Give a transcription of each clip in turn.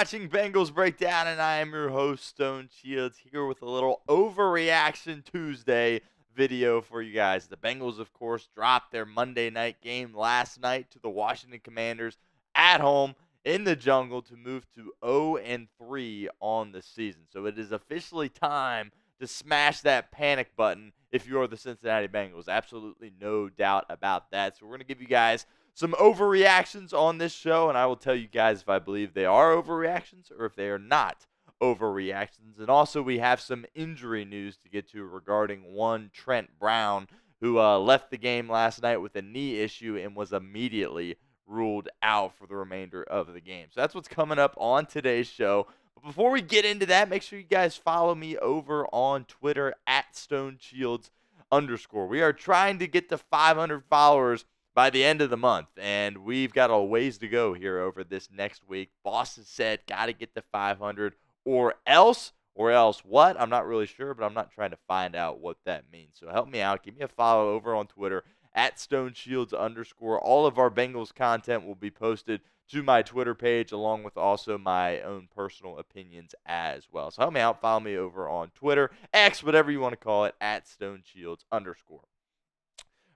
watching Bengals Breakdown, and I am your host, Stone Shields, here with a little Overreaction Tuesday video for you guys. The Bengals, of course, dropped their Monday night game last night to the Washington Commanders at home in the jungle to move to 0-3 on the season. So it is officially time to smash that panic button if you're the Cincinnati Bengals. Absolutely no doubt about that. So we're going to give you guys some overreactions on this show, and I will tell you guys if I believe they are overreactions or if they are not overreactions. And also, we have some injury news to get to regarding one Trent Brown, who left the game last night with a knee issue and was immediately ruled out for the remainder of the game. So that's what's coming up on today's show. But before we get into that, make sure you guys follow me over on Twitter at StoneShields_. We are trying to get to 500 followers by the end of the month, and we've got a ways to go here over this next week. Boss has said, got to get to 500 or else what? I'm not really sure, but I'm not trying to find out what that means. So help me out. Give me a follow over on Twitter at StoneShields_. All of our Bengals content will be posted to my Twitter page, along with also my own personal opinions as well. So help me out. Follow me over on Twitter, X, whatever you want to call it, at StoneShields_.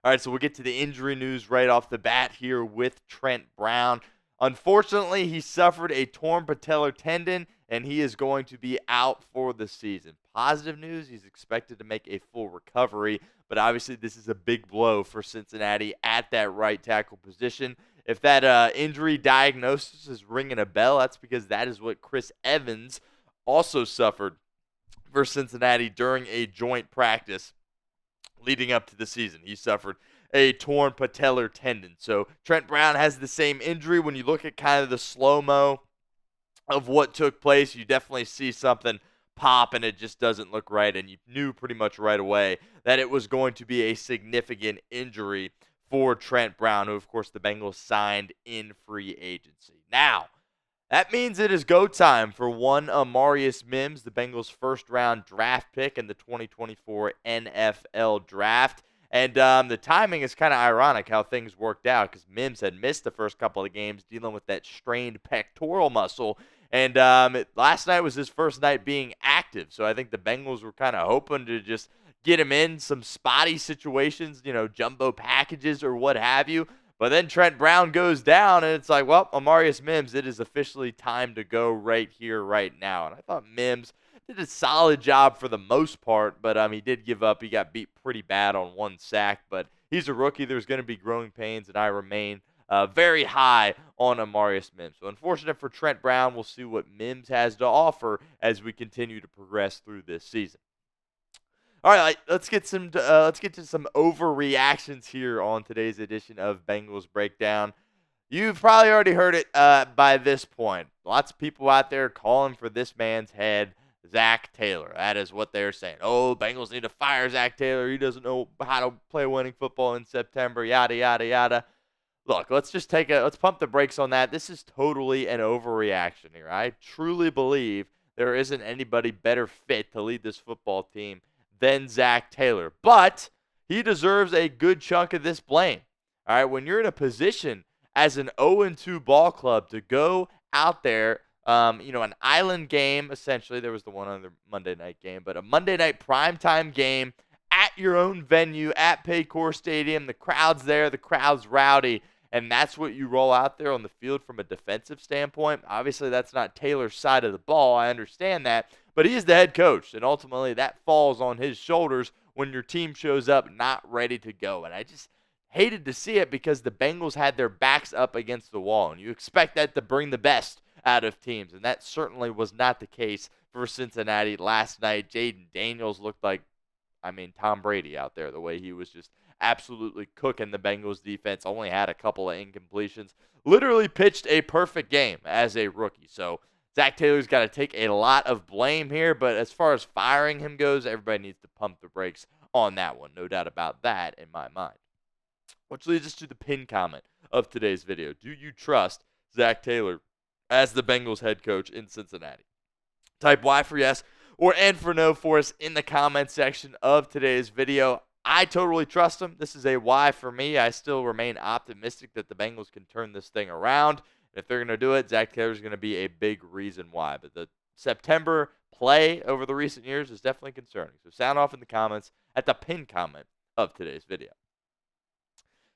All right, so we'll get to the injury news right off the bat here with Trent Brown. Unfortunately, he suffered a torn patellar tendon, and he is going to be out for the season. Positive news, he's expected to make a full recovery, but obviously this is a big blow for Cincinnati at that right tackle position. If that injury diagnosis is ringing a bell, that's because that is what Chris Evans also suffered for Cincinnati during a joint practice leading up to the season. He suffered a torn patellar tendon. So Trent Brown has the same injury. When you look at kind of the slow-mo of what took place, you definitely see something pop and it just doesn't look right. And you knew pretty much right away that it was going to be a significant injury for Trent Brown, who, of course, the Bengals signed in free agency. Now, that means it is go time for one Amarius Mims, the Bengals' first-round draft pick in the 2024 NFL Draft. And the timing is kind of ironic how things worked out because Mims had missed the first couple of games dealing with that strained pectoral muscle. And last night was his first night being active. So I think the Bengals were kind of hoping to just get him in some spotty situations, jumbo packages or what have you. But then Trent Brown goes down, and it's like, well, Amarius Mims, it is officially time to go right here, right now. And I thought Mims did a solid job for the most part, but he did give up. He got beat pretty bad on one sack, but he's a rookie. There's going to be growing pains, and I remain very high on Amarius Mims. So unfortunate for Trent Brown. We'll see what Mims has to offer as we continue to progress through this season. All right, let's get to some overreactions here on today's edition of Bengals Breakdown. You've probably already heard it by this point. Lots of people out there calling for this man's head, Zac Taylor. That is what they're saying. Oh, Bengals need to fire Zac Taylor. He doesn't know how to play winning football in September. Yada yada yada. Look, let's pump the brakes on that. This is totally an overreaction here. I truly believe there isn't anybody better fit to lead this football team than Zac Taylor. But he deserves a good chunk of this blame. All right, when you're in a position as an 0-2 ball club to go out there, an island game, essentially. There was the one other Monday night game, but a Monday night primetime game at your own venue at Paycor Stadium. The crowd's there. The crowd's rowdy. And that's what you roll out there on the field from a defensive standpoint. Obviously, that's not Taylor's side of the ball. I understand that. But he is the head coach, and ultimately that falls on his shoulders when your team shows up not ready to go. And I just hated to see it because the Bengals had their backs up against the wall, and you expect that to bring the best out of teams, and that certainly was not the case for Cincinnati last night. Jaden Daniels looked like, Tom Brady out there, the way he was just absolutely cooking the Bengals defense. Only had a couple of incompletions. Literally pitched a perfect game as a rookie. So Zac Taylor's got to take a lot of blame here, but as far as firing him goes, everybody needs to pump the brakes on that one. No doubt about that in my mind. Which leads us to the pinned comment of today's video. Do you trust Zac Taylor as the Bengals head coach in Cincinnati? Type Y for yes or N for no for us in the comment section of today's video. I totally trust him. This is a Y for me. I still remain optimistic that the Bengals can turn this thing around. If they're going to do it, Zac Taylor is going to be a big reason why. But the September play over the recent years is definitely concerning. So sound off in the comments at the pinned comment of today's video.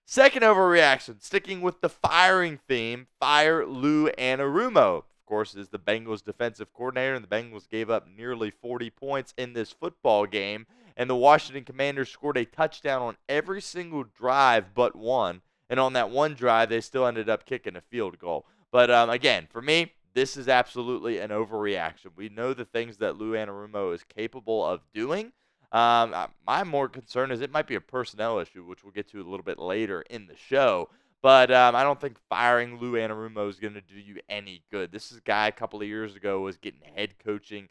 Second overreaction, sticking with the firing theme, fire Lou Anarumo. Of course, is the Bengals defensive coordinator, and the Bengals gave up nearly 40 points in this football game, and the Washington Commanders scored a touchdown on every single drive but one, and on that one drive, they still ended up kicking a field goal. But again, for me, this is absolutely an overreaction. We know the things that Lou Anarumo is capable of doing. My more concern is it might be a personnel issue, which we'll get to a little bit later in the show. But I don't think firing Lou Anarumo is going to do you any good. This is a guy a couple of years ago was getting head coaching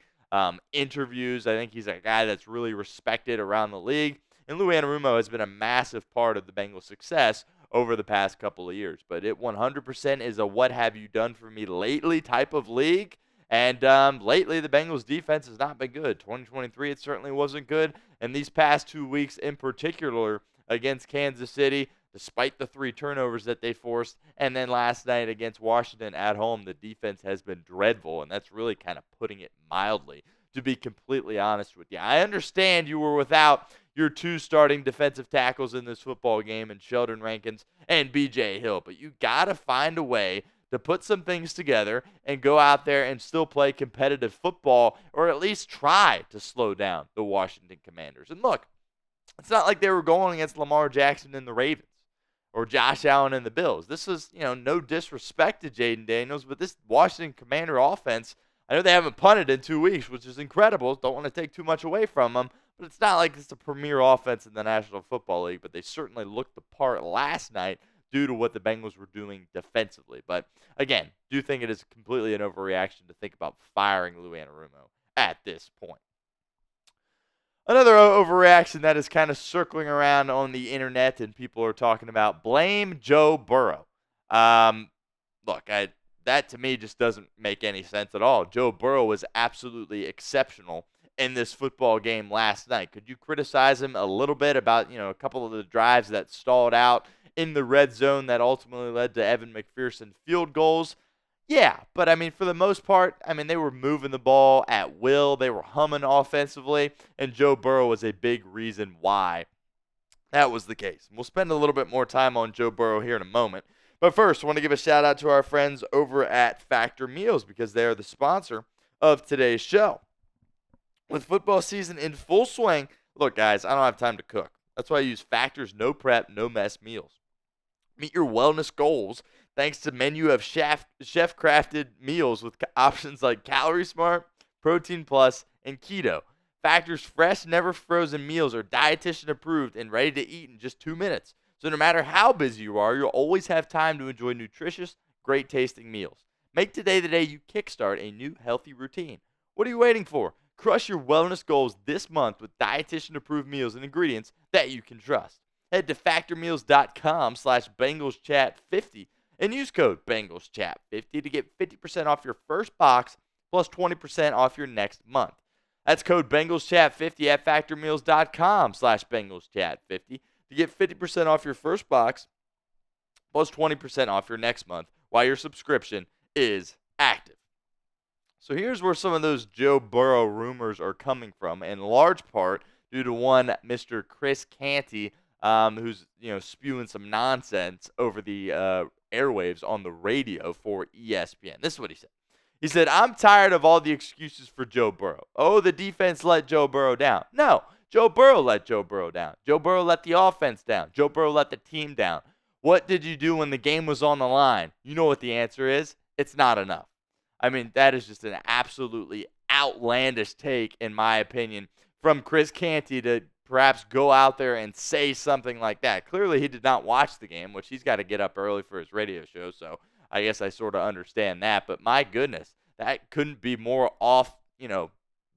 interviews. I think he's a guy that's really respected around the league. And Lou Anarumo has been a massive part of the Bengals' success over the past couple of years. But it 100% is a what have you done for me lately type of league. And lately, the Bengals' defense has not been good. 2023, it certainly wasn't good. And these past 2 weeks in particular against Kansas City, despite the 3 turnovers that they forced, and then last night against Washington at home, the defense has been dreadful. And that's really kind of putting it mildly, to be completely honest with you. I understand you were without your 2 starting defensive tackles in this football game, and Sheldon Rankins and B.J. Hill. But you got to find a way to put some things together and go out there and still play competitive football, or at least try to slow down the Washington Commanders. And look, it's not like they were going against Lamar Jackson and the Ravens or Josh Allen and the Bills. This is, no disrespect to Jaden Daniels, but this Washington Commander offense, I know they haven't punted in 2 weeks, which is incredible. Don't want to take too much away from them, but it's not like it's a premier offense in the National Football League, but they certainly looked the part last night due to what the Bengals were doing defensively. But again, do think it is completely an overreaction to think about firing Lou Anarumo at this point. Another overreaction that is kind of circling around on the internet and people are talking about, blame Joe Burrow. Look, that to me just doesn't make any sense at all. Joe Burrow was absolutely exceptional in this football game last night. Could you criticize him a little bit about, a couple of the drives that stalled out in the red zone that ultimately led to Evan McPherson field goals? Yeah, but for the most part, they were moving the ball at will. They were humming offensively, and Joe Burrow was a big reason why that was the case. We'll spend a little bit more time on Joe Burrow here in a moment. But first, I want to give a shout out to our friends over at Factor Meals because they are the sponsor of today's show. With football season in full swing, look, guys, I don't have time to cook. That's why I use Factor's no prep, no mess meals. Meet your wellness goals thanks to menu of chef-crafted meals with options like Calorie Smart, Protein Plus, and Keto. Factor's fresh, never frozen meals are dietitian approved and ready to eat in just 2 minutes. So no matter how busy you are, you'll always have time to enjoy nutritious, great tasting meals. Make today the day you kickstart a new healthy routine. What are you waiting for? Crush your wellness goals this month with dietitian approved meals and ingredients that you can trust. Head to factormeals.com/BengalsChat50 and use code BengalsChat50 to get 50% off your first box plus 20% off your next month. That's code BengalsChat50 at factormeals.com/BengalsChat50 to get 50% off your first box plus 20% off your next month while your subscription is active. So here's where some of those Joe Burrow rumors are coming from, in large part due to one Mr. Chris Canty, who's spewing some nonsense over the airwaves on the radio for ESPN. This is what he said. He said, "I'm tired of all the excuses for Joe Burrow. Oh, the defense let Joe Burrow down. No, Joe Burrow let Joe Burrow down. Joe Burrow let the offense down. Joe Burrow let the team down. What did you do when the game was on the line? You know what the answer is? It's not enough." That is just an absolutely outlandish take, in my opinion, from Chris Canty to perhaps go out there and say something like that. Clearly, he did not watch the game, which he's got to get up early for his radio show, so I guess I sort of understand that. But my goodness, that couldn't be more off,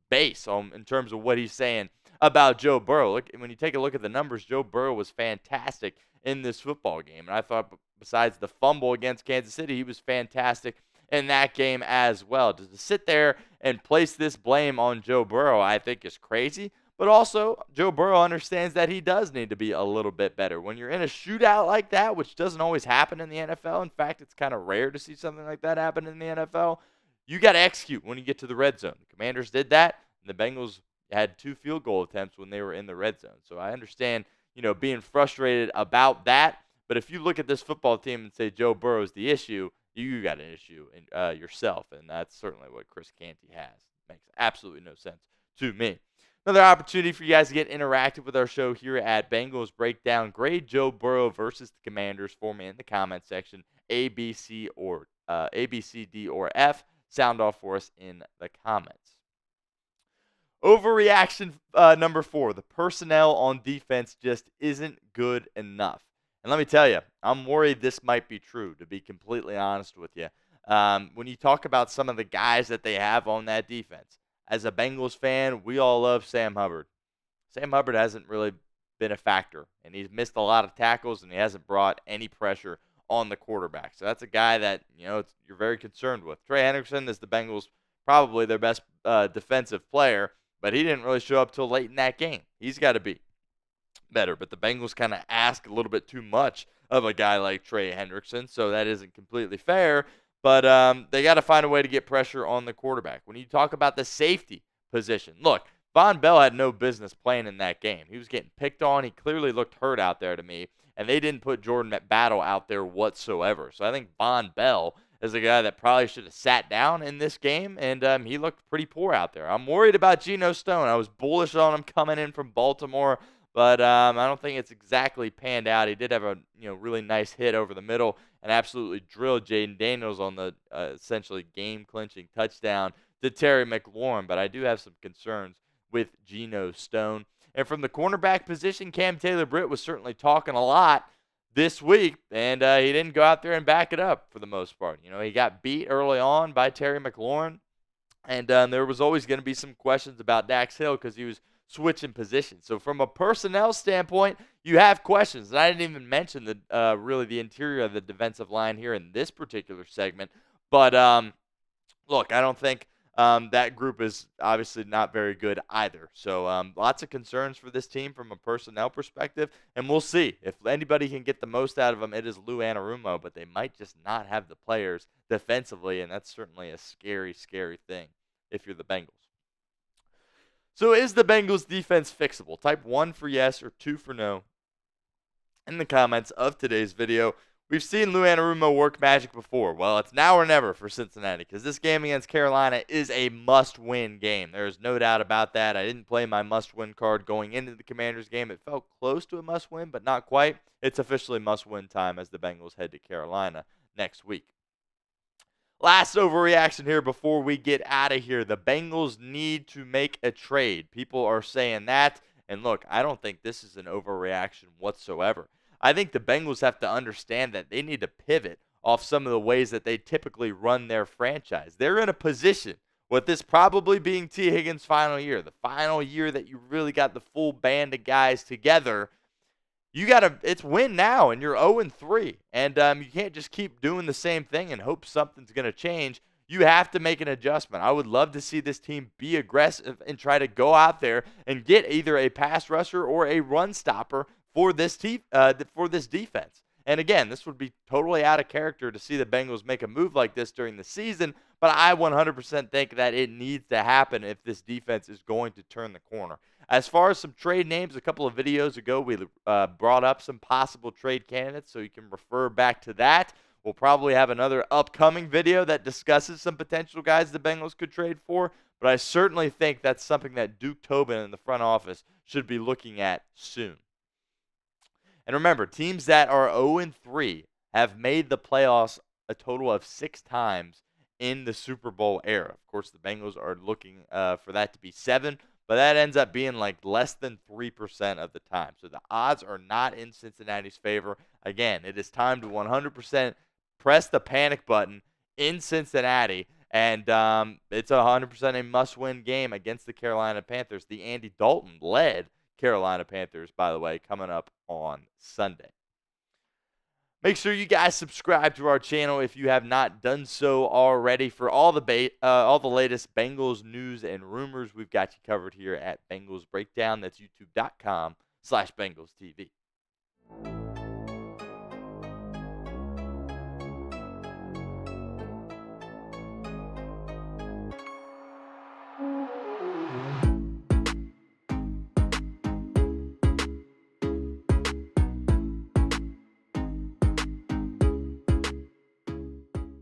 base in terms of what he's saying about Joe Burrow. Look, when you take a look at the numbers, Joe Burrow was fantastic in this football game. And I thought besides the fumble against Kansas City, he was fantastic in that game as well. To sit there and place this blame on Joe Burrow, I think is crazy. But also, Joe Burrow understands that he does need to be a little bit better. When you're in a shootout like that, which doesn't always happen in the NFL, in fact, it's kind of rare to see something like that happen in the NFL, you got to execute when you get to the red zone. The Commanders did that, and the Bengals had 2 field goal attempts when they were in the red zone. So I understand, being frustrated about that. But if you look at this football team and say Joe Burrow is the issue, you got an issue in yourself, and that's certainly what Chris Canty has. Makes absolutely no sense to me. Another opportunity for you guys to get interactive with our show here at Bengals Breakdown. Grade Joe Burrow versus the Commanders for me in the comment section. A, B, C, D, or F. Sound off for us in the comments. Overreaction number 4. The personnel on defense just isn't good enough. And let me tell you, I'm worried this might be true, to be completely honest with you. When you talk about some of the guys that they have on that defense, as a Bengals fan, we all love Sam Hubbard. Sam Hubbard hasn't really been a factor, and he's missed a lot of tackles, and he hasn't brought any pressure on the quarterback. So that's a guy that you're very concerned with. Trey Hendrickson is the Bengals probably their best defensive player, but he didn't really show up till late in that game. He's got to be better, but the Bengals kind of ask a little bit too much of a guy like Trey Hendrickson, so that isn't completely fair. But they got to find a way to get pressure on the quarterback. When you talk about the safety position, look, Von Bell had no business playing in that game. He was getting picked on. He clearly looked hurt out there to me, and they didn't put Jordan Battle out there whatsoever. So I think Von Bell is a guy that probably should have sat down in this game, and he looked pretty poor out there. I'm worried about Geno Stone. I was bullish on him coming in from Baltimore, but I don't think it's exactly panned out. He did have a really nice hit over the middle and absolutely drilled Jaden Daniels on the essentially game-clinching touchdown to Terry McLaurin. But I do have some concerns with Geno Stone. And from the cornerback position, Cam Taylor-Britt was certainly talking a lot this week, and he didn't go out there and back it up for the most part. He got beat early on by Terry McLaurin, and there was always going to be some questions about Dax Hill because he was switching positions. So from a personnel standpoint, you have questions. And I didn't even mention really the interior of the defensive line here in this particular segment. But look, I don't think that group is obviously not very good either. So lots of concerns for this team from a personnel perspective. And we'll see. If anybody can get the most out of them, it is Lou Anarumo. But they might just not have the players defensively. And that's certainly a scary, scary thing if you're the Bengals. So is the Bengals defense fixable? Type 1 for yes or 2 for no in the comments of today's video. We've seen Lou Anarumo work magic before. Well, it's now or never for Cincinnati because this game against Carolina is a must-win game. There is no doubt about that. I didn't play my must-win card going into the Commanders game. It felt close to a must-win, but not quite. It's officially must-win time as the Bengals head to Carolina next week. Last overreaction here before we get out of here. The Bengals need to make a trade. People are saying that. And look, I don't think this is an overreaction whatsoever. I think the Bengals have to understand that they need to pivot off some of the ways that they typically run their franchise. They're in a position, with this probably being T. Higgins' final year, the final year that you really got the full band of guys together. It's win now, and you're 0-3. And you can't just keep doing the same thing and hope something's going to change. You have to make an adjustment. I would love to see this team be aggressive and try to go out there and get either a pass rusher or a run stopper for this defense. And again, this would be totally out of character to see the Bengals make a move like this during the season, but I 100% think that it needs to happen if this defense is going to turn the corner. As far as some trade names, a couple of videos ago, we brought up some possible trade candidates, so you can refer back to that. We'll probably have another upcoming video that discusses some potential guys the Bengals could trade for, but I certainly think that's something that Duke Tobin in the front office should be looking at soon. And remember, teams that are 0-3 have made the playoffs a total of 6 times in the Super Bowl era. Of course, the Bengals are looking for that to be 7, but that ends up being like less than 3% of the time. So the odds are not in Cincinnati's favor. Again, it is time to 100% press the panic button in Cincinnati, and it's 100% a must-win game against the Carolina Panthers. The Andy Dalton-led Carolina Panthers, by the way, coming up on Sunday. Make sure you guys subscribe to our channel if you have not done so already for all the latest Bengals news and rumors. We've got you covered here at Bengals Breakdown. That's youtube.com/BengalsTV.